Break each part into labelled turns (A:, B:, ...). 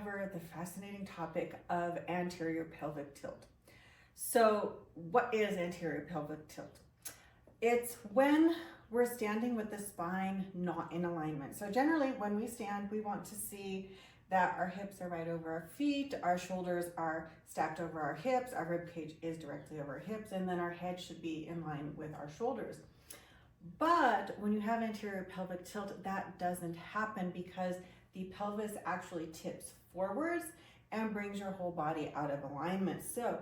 A: cover the fascinating topic of anterior pelvic tilt. So what is anterior pelvic tilt? It's when we're standing with the spine not in alignment. So generally when we stand, we want to see that our hips are right over our feet, our shoulders are stacked over our hips, our rib cage is directly over our hips, and then our head should be in line with our shoulders. But when you have anterior pelvic tilt, that doesn't happen because the pelvis actually tips forwards and brings your whole body out of alignment. So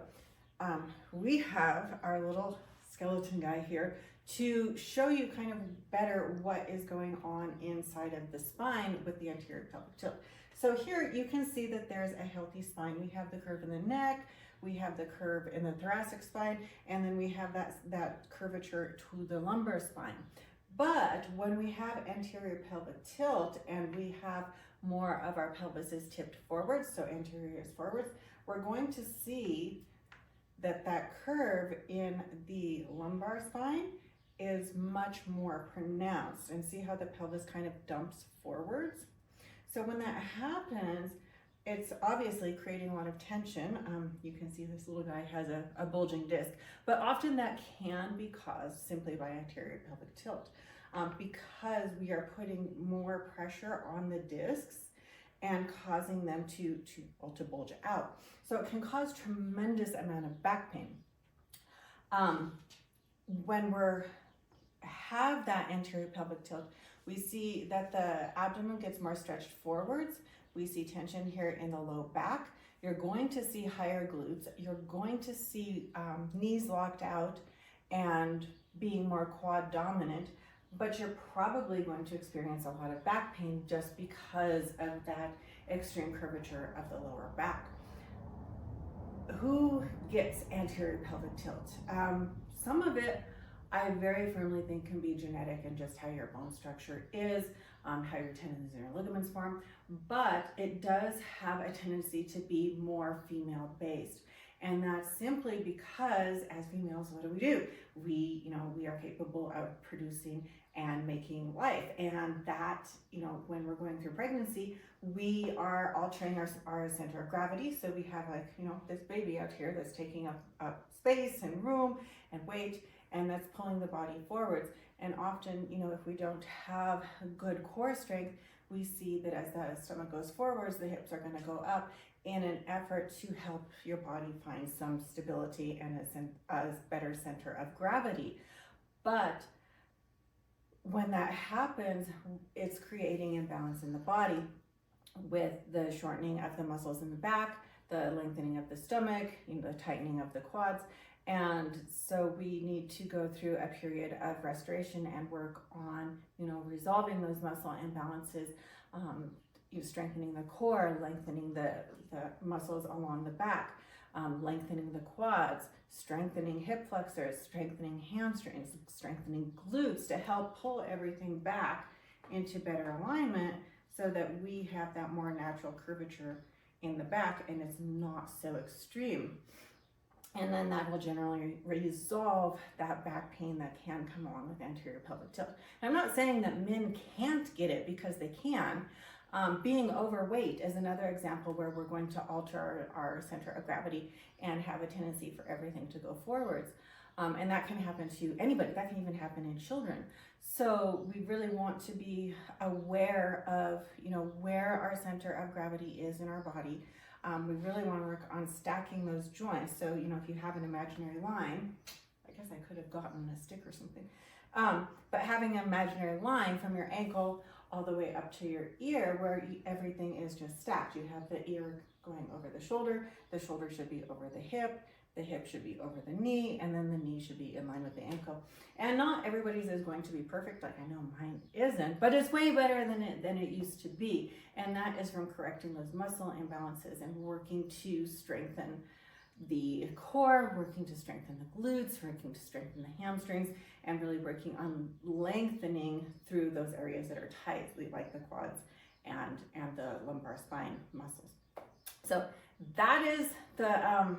A: we have our little skeleton guy here to show you kind of better what is going on inside of the spine with the anterior pelvic tilt. So here you can see that there's a healthy spine. We have the curve in the neck, we have the curve in the thoracic spine, and then we have that curvature to the lumbar spine. But when we have anterior pelvic tilt and we have more of our pelvis is tipped forwards, so anterior is forwards, we're going to see that that curve in the lumbar spine is much more pronounced, and see how the pelvis kind of dumps forwards. So when that happens, it's obviously creating a lot of tension. You can see this little guy has a bulging disc, but often that can be caused simply by anterior pelvic tilt because we are putting more pressure on the discs and causing them to bulge out. So it can cause tremendous amount of back pain. When we have that anterior pelvic tilt, we see that the abdomen gets more stretched forwards. We see tension here in the low back. You're going to see higher glutes. You're going to see knees locked out and being more quad dominant, but you're probably going to experience a lot of back pain just because of that extreme curvature of the lower back. Who gets anterior pelvic tilt? Some of it I very firmly think can be genetic and just how your bone structure is, how your tendons and your ligaments form, but it does have a tendency to be more female based. And that's simply because as females, what do? We are capable of producing and making life. And that, when we're going through pregnancy, we are altering our center of gravity. So we have this baby out here that's taking up space and room and weight, and that's pulling the body forwards. And often, if we don't have good core strength, we see that as the stomach goes forwards, the hips are going to go up in an effort to help your body find some stability and a better center of gravity. But when that happens, it's creating imbalance in the body with the shortening of the muscles in the back, the lengthening of the stomach, the tightening of the quads. And so we need to go through a period of restoration and work on, resolving those muscle imbalances, strengthening the core, lengthening the muscles along the back, lengthening the quads, strengthening hip flexors, strengthening hamstrings, strengthening glutes to help pull everything back into better alignment so that we have that more natural curvature in the back and it's not so extreme. And then that will generally resolve that back pain that can come along with anterior pelvic tilt. I'm not saying that men can't get it, because they can. Being overweight is another example where we're going to alter our center of gravity and have a tendency for everything to go forwards. And that can happen to anybody. That can even happen in children. So we really want to be aware of, where our center of gravity is in our body. We really want to work on stacking those joints. So, if you have an imaginary line, I guess I could have gotten a stick or something. But having an imaginary line from your ankle all the way up to your ear, where everything is just stacked. You have the ear going over the shoulder should be over the hip should be over the knee, and then the knee should be in line with the ankle. And not everybody's is going to be perfect, like I know mine isn't, but it's way better than it used to be. And that is from correcting those muscle imbalances and working to strengthen the core, working to strengthen the glutes, working to strengthen the hamstrings, and really working on lengthening through those areas that are tight, like the quads and the lumbar spine muscles. So that is the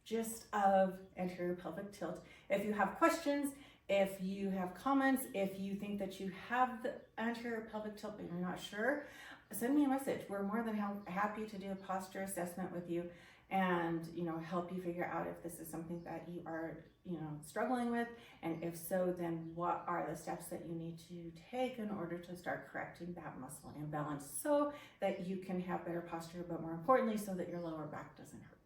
A: gist of anterior pelvic tilt. If you have questions, if you have comments, if you think that you have the anterior pelvic tilt but you're not sure, send me a message. We're more than happy to do a posture assessment with you and, you know, help you figure out if this is something that you are, you know, struggling with. And if so, then what are the steps that you need to take in order to start correcting that muscle imbalance so that you can have better posture, but more importantly, so that your lower back doesn't hurt.